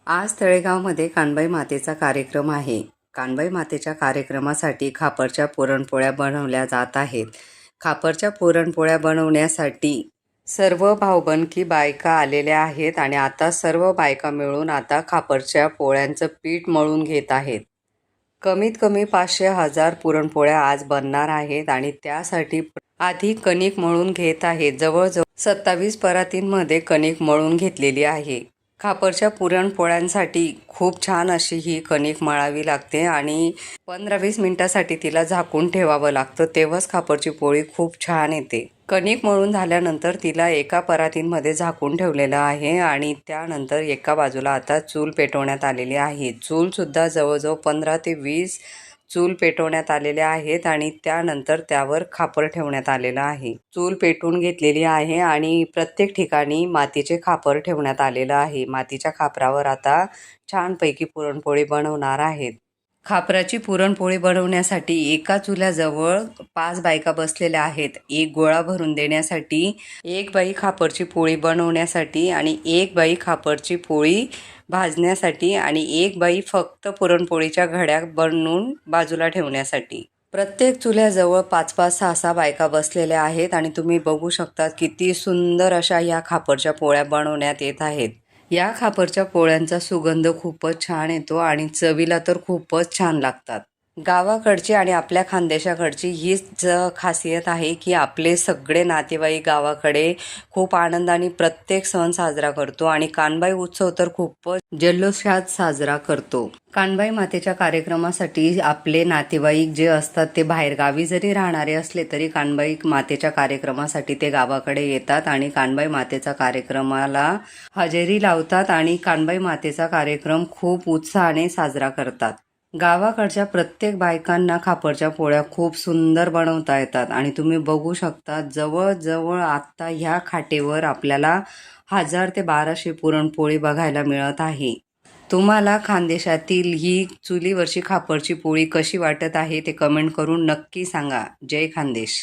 आज तळेगावमध्ये कानबाई मातेचा कार्यक्रम आहे. कानबाई मातेच्या कार्यक्रमासाठी खापरच्या पुरणपोळ्या बनवल्या जात आहेत. खापरच्या पुरणपोळ्या बनवण्यासाठी सर्व भाऊबंदकी बायका आलेल्या आहेत आणि आता सर्व बायका मिळून आता खापरच्या पोळ्यांचं पीठ मळून घेत आहेत. कमीत कमी 500,000 पुरणपोळ्या आज बनणार आहेत आणि त्यासाठी आधी कणिक मळून घेत आहेत. जवळजवळ 27 परातींमध्ये कणिक मळून घेतलेली आहे. खापरच्या पुरणपोळ्यांसाठी खूप छान अशी ही कणिक मळावी लागते आणि 15-20 मिनिटासाठी तिला झाकून ठेवावं लागतं, तेव्हाच खापरची पोळी खूप छान येते. कणिक मळून झाल्यानंतर तिला एका परातीमध्ये झाकून ठेवलेलं आहे आणि त्यानंतर एका बाजूला आता चूल पेटवण्यात आलेली आहे. चूलसुद्धा जवळजवळ 15 ते 20 चूल पेटवण्यात आलेल्या आहेत आणि त्यानंतर त्यावर खापर ठेवण्यात आलेलं आहे. चूल पेटवून घेतलेली आहे आणि प्रत्येक ठिकाणी मातीचे खापर ठेवण्यात आलेलं आहे. मातीच्या खापरावर आता छानपैकी पुरणपोळी बनवणार आहेत. खापराची पुरणपोळी बनवण्यासाठी एका चुल्याजवळ 5 बायका बसलेल्या आहेत. एक गोळा भरून देण्यासाठी, एक बाई खापरची पोळी बनवण्यासाठी आणि एक बाई खापरची पोळी भाजण्यासाठी आणि एक बाई फक्त पुरणपोळीच्या घड्या बनवून बाजूला ठेवण्यासाठी. प्रत्येक चुल्याजवळ 5-5, 6-6 बायका बसलेल्या आहेत आणि तुम्ही बघू शकता किती सुंदर अशा या खापरच्या पोळ्या बनवण्यात येत आहेत. या खापरच्या पोळ्यांचा सुगंध खूपच छान येतो आणि चवीला तर खूपच छान लागतात. गावाकडची आणि आपल्या खानदेशाकडची हीच खासियत आहे की आपले सगळे नातेवाईक गावाकडे खूप आनंदाने प्रत्येक सण साजरा करतो आणि कानबाई उत्सव तर खूपच जल्लोषात साजरा करतो. कानबाई मातेच्या कार्यक्रमासाठी आपले नातेवाईक जे असतात ते बाहेर गावी जरी राहणारे असले तरी कानबाई मातेच्या कार्यक्रमासाठी ते गावाकडे येतात आणि कानबाई मातेचा कार्यक्रमाला हजेरी लावतात आणि कानबाई मातेचा कार्यक्रम खूप उत्साहाने साजरा करतात. गावाकडच्या प्रत्येक बायकांना खापरच्या पोळ्या खूप सुंदर बनवता येतात आणि तुम्ही बघू शकता जवळजवळ आत्ता ह्या खाटेवर आपल्याला 1000 ते 1200 पुरणपोळी बघायला मिळत आहे. तुम्हाला खानदेशातील ही चुलीवरची खापरची पोळी कशी वाटत आहे ते कमेंट करून नक्की सांगा. जय खानदेश.